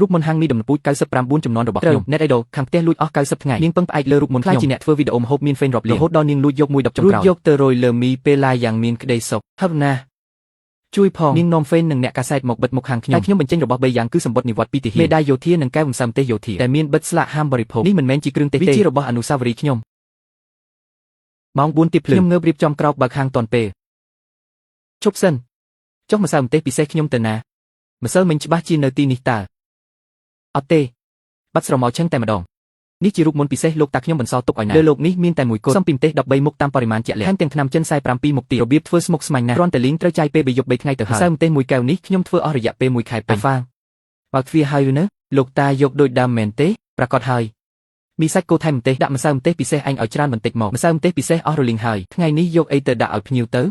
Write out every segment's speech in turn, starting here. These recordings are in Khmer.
រូបមន្តហាងនេះដំណពូជ99ចំនួនរបស់ខ្ញុំអ្នកអីដូខាងផ្ទះលួចអស់90ថ្ងៃនាងពឹងផ្អែកលើរូបមន្តខ្ញុំខ្លាចជាអ្នកធ្វើវីដេអូម្ហូបមានហ្វេនរាប់លានរហូតដល់នាងលួចយកមួយ10ចុងក្រោយយកទៅរយលើមីពេលឡាយយ៉ាងមានក្តីសុខហឹបណាស់ជួយផងនាងនាំហ្វេននិងអ្នកកាសែតមកបិទមុខខាងខ្ញុំតែខ្ញុំបញ្ចេញរបស់3យ៉ាងគឺសម្បត្តិនិវត្តន៍ពីទាហានមេដាយយោធានិងកែវម្សៅម្ទេសយោធាដែលមានបិទស្លាកហាមបរិភោគនេះមិនមែនជាគ្រឿងទេសទេវាជារបស់អនុស្សាវរីយ៍ខ្ញុំម៉ោង4ទៀបភ្លឺខ្ញុំងើបរៀបចំក្រោកបើខាងតាន់ពេលជប់សិនចុះម្សៅម្ទេសពិសេសខ្ញុំទៅណាម្សៅមិញច្បាស់ជានៅទីនេះតើអត់ទេបាត់ស្រមោលឆឹងតែម្ដងនេះជារូបមន្តពិសេសលោកតាខ្ញុំបន្សល់ទុកឲ្យណាលើលោកនេះមានតែមួយគត់សំពីម្ទេស13មុខតាមបរិមាណជាក់លាក់ថែមទាំងថ្នាំចិន47មុខទៀតរបៀបធ្វើស្មុគស្មាញណាស់គ្រាន់តែលីងត្រូវចាយពេល3យប់3ថ្ងៃទៅហើយម្សៅម្ទេសមួយកែវនេះខ្ញុំធ្វើអស់រយៈពេល1ខែពេញហ្វាងបើទ្វារហើយឬនៅលោកតាយកដូចដើមមែនទេប្រកាសហើយមីសាច់គោថែមម្ទេសដាក់ម្សៅម្ទេសពិសេសអញឲ្យច្រើនបន្តិចមកម្សៅម្ទេសពិសេសអស់រលីងហើយថ្ងៃនេះយកអីទៅដាក់ឲ្យភ្ញៀវទៅ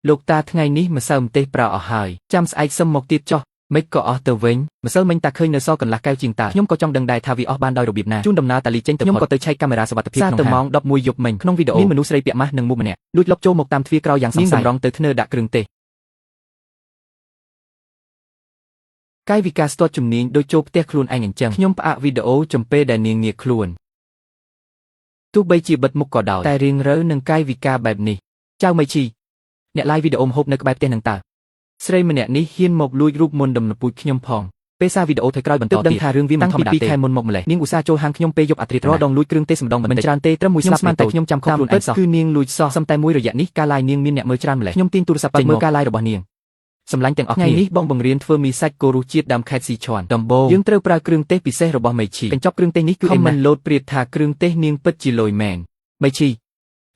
លោកតាថ្ងៃនេះម្សៅម្ទេសប្រើអស់ហើយចាំស្អែកសុំមកទៀតចុះមិនក៏អស់ទៅវិញម្សិលមិញតាឃើញនៅសល់កន្លះកែវជាងតាខ្ញុំក៏ចង់ដឹងដែរថាវាអស់បានដោយរបៀបណាជូនដំណើរតាលីចេញទៅខ្ញុំក៏ទៅឆែកកាមេរ៉ាសុវត្ថិភាពក្នុងហាងទៅម៉ោង11យប់មិញក្នុងវីដេអូមានមនុស្សស្រីពាក់ម៉ាស់និងមុខម្នាក់លួចលុបចូលមកតាមទ្វារក្រោយយ៉ាងសង្ស័យនាងតម្រង់ទៅធ្នើដាក់គ្រឿងទេសកាយវិការស្ទាត់ជំនាញដូចចូលផ្ទះខ្លួនឯងអញ្ចឹងខ្ញុំផ្អាកវីដេអូចំពេលដែលនាងងាកខ្លួនទោះបីជាបិទមុខក៏ដោយតែរៀងរើនឹងកាយវិការបែបនេះចៅមីឈីអ្នកឡាយវីដេអូម្ហូបនៅក្បែរផ្ទះនឹងតើស្រីម្នាក់នេះហ៊ានមកលួចរូបមន្តដំណពូជខ្ញុំផងពេលសារវីដេអូថយក្រោយបន្តទៀតដឹងថារឿងវាមិនធម្មតាទេតាំងពី2ខែមុនមកម្លេះនាងឧស្សាហ៍ចូលហាងខ្ញុំពេលយប់អាត្រិតរដងលួចគ្រឿងទេសម្ដងមិនច្រើនទេត្រឹមមួយស្លាបតែខ្ញុំចាំខុសខ្លួនឯងសោះគឺនាងលួចសោះសំតែមួយរយៈនេះការឡាយនាងមានអ្នកមើលច្រើនម្លេះខ្ញុំទាញទូរស័ព្ទចេញមើលការឡាយរបស់នាងសម្លាញ់ទាំងអស់គ្នាថ្ងៃនេះបងបង្រៀនធ្វើមីសាច់គោរសជាតិដើមខេត្តស៊ីឈ័នដំបូងយើងត្រូវប្រើគ្រឿងទេសពិសេសរបស់មេឈីកញ្ចប់គ្រឿងទេសនេះគឺអេមិនលោតព្រាបថាគ្រឿងទេសនាងពិតជាលយមែនមេឈី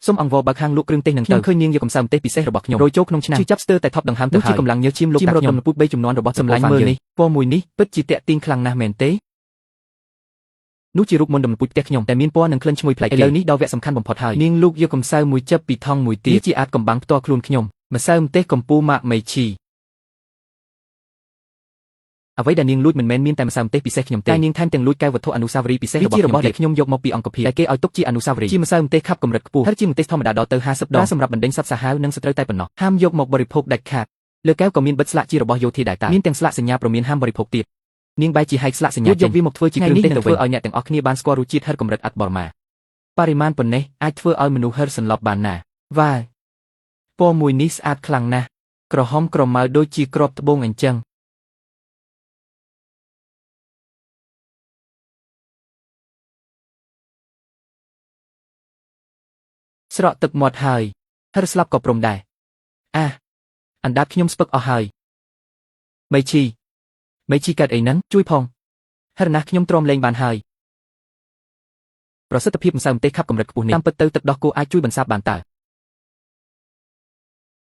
សូមអង្វរបើកខាងលក់គ្រឿងទេសនឹងទៅខ្ញុំឃើញនាងយកកំសៅម្ទេសពិសេសរបស់ខ្ញុំរយចូលក្នុងឆ្នាំងជិះចាប់ស្ទើរតែថប់ដង្ហើមទៅហើយជាកម្លាំងញើសឈាមលោកតាខ្ញុំដំណពូជ3ចំនួនរបស់សម្លាញ់មើលនេះពណ៌មួយនេះពិតជាតាក់ទាញខ្លាំងណាស់មែនទេនោះជារូបមន្តដំណពូជផ្ទះខ្ញុំតែមានពណ៌និងក្លិនឈ្ងុយប្លែកឥឡូវនេះដល់វគ្គសំខាន់បំផុតហើយនាងលោកយកកំសៅមួយចិបពីថង់មួយទៀតជាអាចកំបាំងផ្ទាល់ខ្លួនខ្ញុំម្សៅម្ទេសកំពូលម៉ាក់មេឈីអ្វីដែលនាងលួចមិនមែនមានតែម្សៅម្ទេសពិសេសខ្ញុំទេតែនាងថែមទាំងលួចកែវវត្ថុអនុស្សាវរីយ៍ពិសេសរបស់ខ្ញុំដែលខ្ញុំយកមកពីអង្គភាពដែលគេឲ្យទុកជាអនុស្សាវរីយ៍ជាម្សៅម្ទេសខាប់កម្រិតខ្ពស់ហើយជាម្ទេសធម្មតាដល់ទៅ50ដងសម្រាប់បណ្ដេញសត្វសាហាវនិងសត្រូវតែប៉ុណ្ណោះហាមយកមកបរិភោគដាច់ខាតលើកែវក៏មានបិទស្លាកជារបស់យោធាដែរតាមានទាំងស្លាកសញ្ញាព្រមានហាមបរិភោគទៀតនាងបែរជាហែកស្លាកសញ្ញាយកវាមកធ្វើជាគ្រឿងទេសទៅធ្វើឲ្យអ្នកទាំងអស់គ្នាបានស្គាល់រសជាតិហិរកម្រិតអត់បរមាបរិមាណប៉ុណ្ណេះអាចធ្វើឲ្យមនុស្សហិរសន្លប់បានណាវ៉ាពណ៌មួយនេះស្អាតខ្លាំងណាស់ក្រហមក្រមៅដូចជាគ្រាប់ត្បូងអញ្ចឹងស្រក់ទឹកមាត់ហើយហិរស្លាប់ក៏ព្រមដែរអណ្ដាតខ្ញុំស្ពឹកអស់ហើយមេឈីកើតអីហ្នឹងជួយផងហិរណាស់ខ្ញុំទ្រាំលេងបានហើយប្រសិទ្ធភាពម្សៅម្ទេសខាប់កម្រិតខ្ពស់នេះតាមពិតទៅទឹកដោះគោអាចជួយបន្សាបបានតើ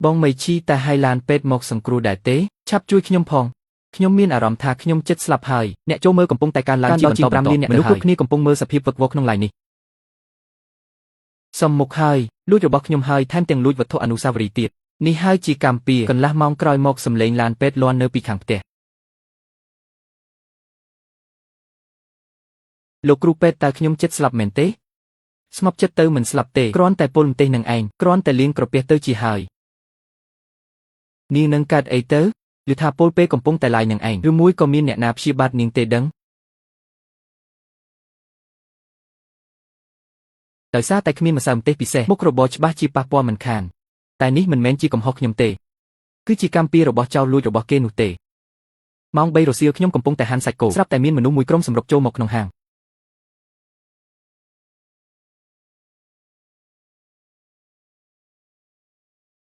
បងមេឈីតែឲ្យឡានពេទ្យមកសង្គ្រោះដែរទេឆាប់ជួយខ្ញុំផងខ្ញុំមានអារម្មណ៍ថាខ្ញុំចិត្តស្លាប់ហើយអ្នកចូលមើលកំពុងតែកើនឡើងជាបន្ត5លានអ្នកមនុស្សគ្រប់គ្នាកំពុងមើលសភាពវឹកវរក្នុងឡាយនេះសំមុខហើយលួចរបស់ខ្ញុំហើយថែមទាំងលួចវត្ថុអនុស្សាវរីយ៍ទៀតនេះហើយជាកម្មពៀកន្លះម៉ោងក្រោយមកសំឡេងឡានពេទ្យលាន់នៅពីខាងផ្ទះលោកគ្រូពេទ្យតើខ្ញុំចិត្តស្លាប់មែនទេស្មប់ចិត្តទៅមិនស្លាប់ទេគ្រាន់តែពុលម្ទេសនឹងឯងគ្រាន់តែលាងក្រពះទៅជាហើយនាងនឹងកើតអីទៅឬថាពុលពេលកំពុងតែឡាយនឹងឯងឬមួយក៏មានអ្នកណាព្យាបាទនាងទេដឹងដោយសារតែគ្មានម្សៅម្ទេសពិសេសមុខរបរច្បាស់ជាប៉ះពាល់មិនខានតែនេះមិនមែនជាកំហុសខ្ញុំទេគឺជាកម្មពៀរបស់ចៅលួចរបស់គេនោះទេម៉ោង3រសៀលខ្ញុំកំពុងតែហាន់សាច់គោស្រាប់តែមានមនុស្សមួយក្រុមសម្រុកចូលមកក្នុងហាង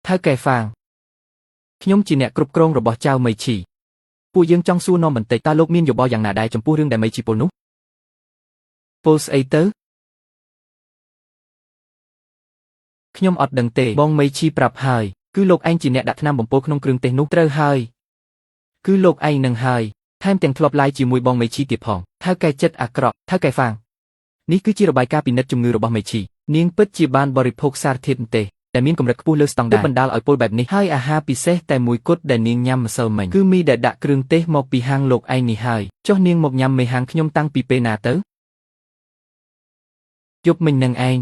ថៅកែហ្វាងខ្ញុំជាអ្នកគ្រប់គ្រងរបស់ចៅមីឈីពួកយើងចង់សួរនាំបន្តិចតើលោកមានយោបល់យ៉ាងណាដែរចំពោះរឿងដែលមីឈីពលនោះពលស្អីទៅខ្ញុំអត់ដឹងទេបងមីឈីប្រាប់ហើយគឺលោកឯងជាអ្នកដាក់ថ្នាំបំពុលក្នុងគ្រឿងទេសនោះត្រូវហើយគឺលោកឯងនឹងហើយថែមទាំងធ្លាប់ឡាយជាមួយបងមីឈីទៀតផងថៅកែចិត្តអាក្រក់ថៅកែហ្វាងនេះគឺជារបាយការណ៍ពិនិត្យជំងឺរបស់មីឈីនាងពិតជាបានបរិភោគសារធាតុម្ទេសតែមានកម្រិតខ្ពស់លើស្តង់ដារបណ្ដាលឲ្យពុលបែបនេះហើយអាហារពិសេសតែមួយគត់ដែលនាងញ៉ាំម្សិលមិញគឺមីដែលដាក់គ្រឿងទេសមកពីហាងលោកឯងនេះហើយចុះនាងមកញ៉ាំមេហាងខ្ញុំតាំងពីពេលណាទៅយប់មិញនឹងឯង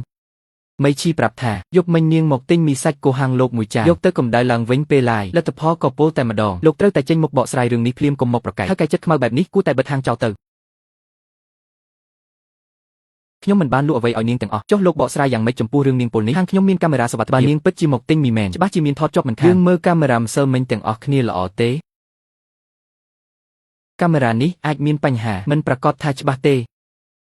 មីឈីប្រាប់ថាយកមិញនាងមកទិញមីសាច់គោហាងលោកមួយចានយកទៅកម្ដៅឡើងវិញពេលឡាយលទ្ធផលក៏ពោលតែម្ដងលោកត្រូវតែចេញមុខបកស្រាយរឿងនេះភ្លាមកុំមកប្រកែកហើយកែចិត្តខ្មៅបែបនេះគួរតែបិទហាងចោលទៅខ្ញុំមិនបានលក់អ្វីឲ្យនាងទាំងអស់ចុះលោកបកស្រាយយ៉ាងម៉េចចំពោះរឿងនាងពលនេះហាងខ្ញុំមានកាមេរ៉ាសុវត្ថិភាពនាងពិតជាមកទិញមីមែនច្បាស់ជាមានថតជាប់មិនខានយើងមើលកាមេរ៉ាម្សិលមិញទាំងអស់គ្នាល្អទេកាមេរ៉ានេះអាចមានបញ្ហាមិនប្រកាសថាច្បាស់ទេ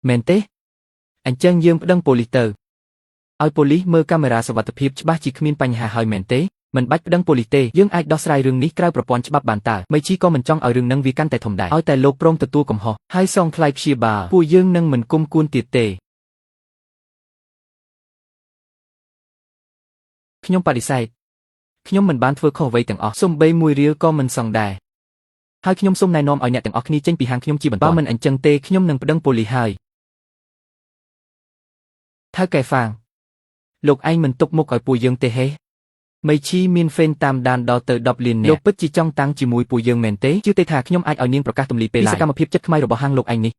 មែនទេអញ្ចឹងយើងប្តឹងប៉ូលីសទៅឲ្យប៉ូលីសមើលកាមេរ៉ាសុវត្ថិភាពច្បាស់ជាគ្មានបញ្ហាហើយមែនទេមិនបាច់ប្តឹងប៉ូលីសទេយើងអាចដោះស្រាយរឿងនេះក្រៅប្រព័ន្ធច្បាប់បានតើមីជីក៏មិនចង់ឲ្យរឿងនឹងវាកាន់តែធំដែរឲ្យតែលោកព្រមទទួលកំហុសហើយសងថ្លៃព្យាបាលពួកយើងនឹងមិនគុំគួនទៀតទេខ្ញុំបដិសេធខ្ញុំមិនបានធ្វើខុសអ្វីទាំងអស់សូម្បីមួយរៀលក៏មិនសងដែរហើយខ្ញុំសូមណែនាំឲ្យអ្នកទាំងអស់គ្នាចេញពីហាងខ្ញុំជាបន្តបើមិនអញ្ចឹងទេខ្ញុំនឹងប្តឹងប៉ូលីសហើយថៅកែហ្វាងលោកឯងមិនទុកមុខឲ្យពួកយើងទេហេមីឈីមានហ្វេនតាមដានដល់ទៅ10លាននាក់លោកពិតជាចង់តាំងជាមួយពួកយើងមែនទេជឿទេថាខ្ញុំអាចឲ្យនាងប្រកាសទម្លាយពេលឡាយពីសកម្មភាពចិត្តខ្មៅរបស់ហាងលោកឯងនេះ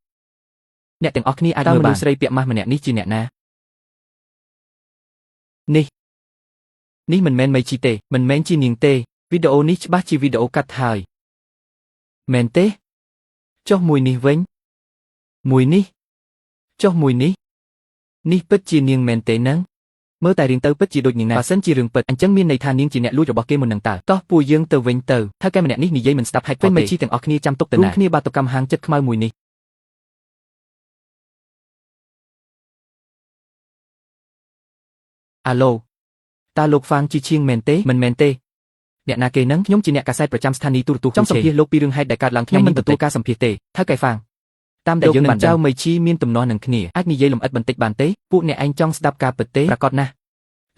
អ្នកទាំងអស់គ្នាអាចមើលបានមនុស្សស្រីពាក់ម៉ាស់ម្នាក់នេះជាអ្នកណានេះមិនមែនមីឈីទេមិនមែនជានាងទេវីដេអូនេះច្បាស់ជាវីដេអូកាត់ហើយមែនទេចុះមួយនេះវិញមួយនេះចុះមួយនេះនេះពិតជានាងមែនទេនឹងមើលតែរៀងទៅពិតជាដូចនាងណាបើសិនជារឿងពិតអញ្ចឹងមានន័យថានាងជាអ្នកលួចរបស់គេមុននឹងតើតោះពួកយើងទៅវិញទៅថាកែម្នាក់នេះនិយាយមិនស្ដាប់ហេតុផលទេមីឈីទាំងអស់គ្នាចាំទុកទៅណាគ្នាបាតុកម្មហាងចិត្តខ្មៅមួយនេះអាឡូតើលោកហ្វាងជីឈៀងមែនទេមិនមែនទេអ្នកណាគេនឹងខ្ញុំជាអ្នកកាសែតប្រចាំស្ថានីយ៍ទូរទស្សន៍ចង់សម្ភាសលោកពីរឿងហេតុដែលកើតឡើងខ្ញុំមិនទទួលការសម្ភាសទេថៅកែហ្វាងតាមដែលយើងបានចៅមីឈីមានទំនាស់នឹងគ្នាអាចនិយាយលម្អិតបន្តិចបានទេពួកអ្នកឯងចង់ស្ដាប់ការពិតទេប្រកាសណាស់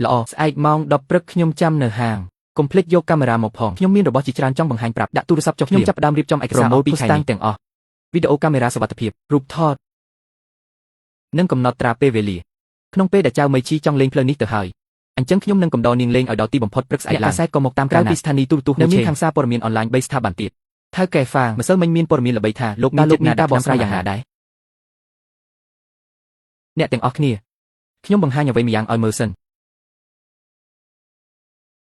ល្អស្អែកម៉ោង10ព្រឹកខ្ញុំចាំនៅហាងកុំភ្លេចយកកាមេរ៉ាមកផងខ្ញុំមានរបស់ជាច្រើនចង់បង្ហាញប្រាប់ដាក់ទូរស័ព្ទចុះខ្ញុំចាប់ផ្ដើមរៀបចំឯកសារពីស្តាំងទាំងអស់វីដេអូកាមេរ៉ាសុវត្ថិភាពរូបថតនិងកំណត់ត្រាពេលវេលាក្នុងពេលដែលចៅមីឈីចង់លេងផ្លូវនេះទៅហើយអញ្ចឹងខ្ញុំនឹងកំដរនាងលេងឲ្យដល់ទីបំផុតព្រឹកស្អែកឡើងកាសែតក៏មកតាមក្រៅពីស្ថានីយ៍ទូរទស្សន៍នៅមានខាងសារព័ត៌មានអនឡាញ3ស្ថាប័នទៀតថៅកែហ្វាងម្សិលមិញមានព័ត៌មានល្បីថាលោកមានចិត្តណាការបកស្រាយយ៉ាងណាដែរអ្នកទាំងអស់គ្នាខ្ញុំបង្ហាញអ្វីម្យ៉ាងឲ្យមើលសិន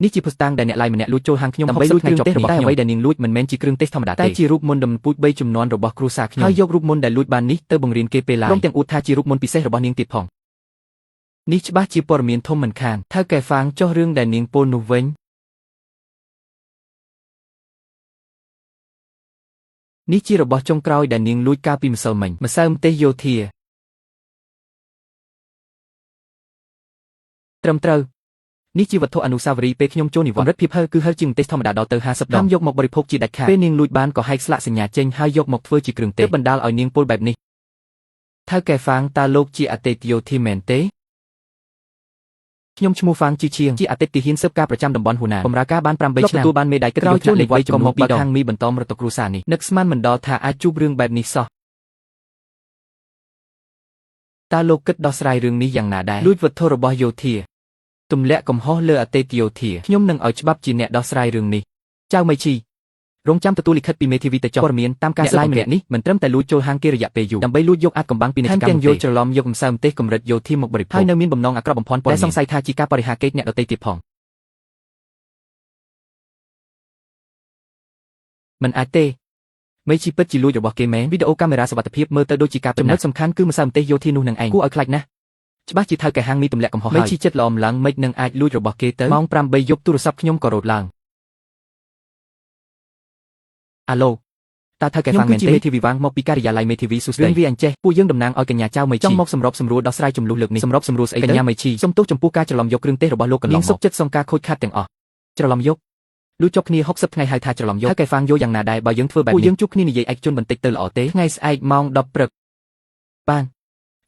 នេះជាភស្តុតាងដែលអ្នកឡាយម្នាក់លួចចូលហាងខ្ញុំដើម្បីលួចគ្រឿងទេសរបស់ខ្ញុំតែអ្វីដែលនាងលួចមិនមែនជាគ្រឿងទេសធម្មតាទេតែជារូបមន្តដំពូជ3ជំនាន់របស់គ្រួសារខ្ញុំហើយយករូបមន្តដែលលួចបាននេះទៅបង្រៀនគេពេលឡាយព្រមទាំងអួតថាជារូបមន្តពិសេសរបស់នាងទៀតផងនេះច្បាស់ជាព័ត៌មានធំមិនខានថៅកែហ្វាងចុះរឿងដែលនាងពោលនោះវិញនេះជារបស់ចុងក្រោយដែលនាងលួចកាលពីម្សិលមិញម្សៅម្ទេសយោធាត្រឹមត្រូវនេះជាវត្ថុអនុស្សាវរីយ៍ពេលខ្ញុំចូលនិវត្តន៍កម្រិតភាពហឹរគឺហឹរជាងម្ទេសធម្មតាដល់ទៅ50ដងយកមកបរិភោគជាដាច់ខាតពេលនាងលួចបានក៏ហែកស្លាកសញ្ញាចេញហើយយកមកធ្វើជាគ្រឿងទេសបណ្ដាលឲ្យនាងពោលបែបនេះថៅកែហ្វាងតើលោកជាអតីតយោធាមែនទេខ្ញុំឈ្មោះហ្វាងជីឈៀងជាអតីតទាហានស៊ើបការប្រចាំតំបន់ហ៊ូណានបម្រើការបាន8ឆ្នាំទទួលបានមេដាយក្រោយចូលនិវត្តន៍ក៏មកបើកហាងមីបន្តមរតកគ្រួសារនេះនឹកស្មានមិនដល់ថាអាចជួបរឿងបែបនេះសោះតើលោកគិតដោះស្រាយរឿងនេះយ៉ាងណាដែរលួចវត្ថុរបស់យោធាទម្លាក់កំហុសលើអតីតយោធាខ្ញុំនឹងឲ្យច្បាប់ជាអ្នកដោះស្រាយរឿងនេះចៅមីឈីរងចាំទទួលលិខិតពីមេធាវីទៅចុះព័ត៌មានតាមការស្លាយម្នាក់នេះមិនត្រឹមតែលួចចូលហាងគេរយៈពេលយូរដើម្បីលួចយកអាចកំបាំងពាណិជ្ជកម្មទាំងយកច្រឡំយកម្សៅម្ទេសកម្រិតយោធាមកបរិភោគហើយនៅមានបំណងអាក្រក់បំផុតតែសង្ស័យថាជាការបរិហាកេតអ្នកដទៃទៀតផងមិនអាចទេមីឈីពិតជាលួចរបស់គេមែនវីដេអូកាមេរ៉ាសុវត្ថិភាពមើលទៅដូចជាការចំណុចសំខាន់គឺម្សៅម្ទេសយោធានោះនឹងឯងគួរឲ្យខ្លាចណាស់ច្បាស់ជាថៅកែហាងមីទម្លាក់កំហុសហើយមីឈីចិត្តល្អម្លងមិននឹងអាចលួចរបស់គេទៅម៉ោង8យប់ទូរស័ព្ទខ្ញុំក៏រោទឡើងអាឡូតើថៅកែហ្វាងមែនទេមេធាវីវាងមកពីការិយាល័យមេធាវីសុស្ដីរឿងវាអញ្ចេះពួកយើងតំណាងឲ្យកញ្ញាចៅមីឈីចង់មកសម្របសម្រួលដោះស្រាយចំនួនលើកនេះសម្របសម្រួលស្អីទៅកញ្ញាមីឈីសុំទោសចំពោះការច្រឡំយកគ្រឿងទេសរបស់លោកកន្លងមកនាងសុខចិត្តសងការខូចខាតទាំងអស់ច្រឡំយកលួចជាប់គ្នា60ថ្ងៃហើយថាច្រឡំយកថៅកែហ្វាងយកយ៉ាងណាដែរបើយើងធ្វើបែបនេះពួកយើងជួបគ្នានិយាយឯកជនបន្តិចទៅល្អទេថ្ងៃស្អែកម៉ោង10ព្រឹកបាន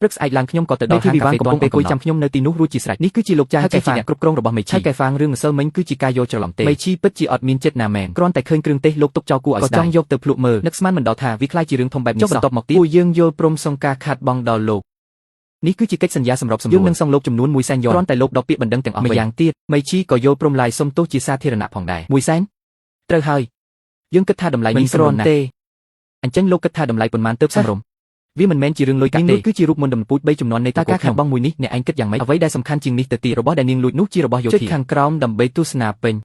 ព្រឹកស្អែកឡើងខ្ញុំក៏ទៅដល់ហាងកាហ្វេកំពុងអង្គុយចាំខ្ញុំនៅទីនោះរួចជាស្រេចនេះគឺជាលោកចាស់ជាអ្នកគ្រប់គ្រងរបស់មីឈីថៅកែហ្វាងរឿងម្សិលមិញគឺជាការយកច្រឡំទេមីឈីពិតជាអត់មានចិត្តណាមែនគ្រាន់តែឃើញគ្រឿងទេសលោកទុកចោលគួរឲ្យស្ដាយក៏ចង់យកទៅភ្លក់មើលនឹកស្មានមិនដល់ថាវាខ្លាចជារឿងធំបែបនេះសោះបន្ទាប់មកទៀតពួកយើងយល់ព្រមសងការខាតបង់ដល់លោកនេះគឺជាកិច្ចសន្យាសម្របសម្រួលយើងនឹងសងលោកចំនួន1សែនយ៉នគ្រាន់តែលោកដកពាក្យបណ្ដឹងទាំងអស់ម្យ៉ាងទៀតមីឈីក៏យល់ព្រមឡាយសុំទោសជាសាធារណៈផងដែរ1សែនត្រូវហើយយើងគិតថាតម្លៃនេះគ្រាន់ទេអញ្ចឹងលោកគិតថាតម្លៃប៉ុន្មានទើបសមរម្យ វាមិនមែនជារឿងលុយកាក់ទេគឺជារូបមន្តដំពូជ3ចំនួននៃតើការខាតបង់មួយនេះអ្នកឯងគិតយ៉ាងម៉េចអ្វីដែលសំខាន់ជាងនេះទៅទៀតរបស់ដែលនាងលួចនោះជារបស់យោធាជិតខាងក្រោមដើម្បីទស្សនាពេញ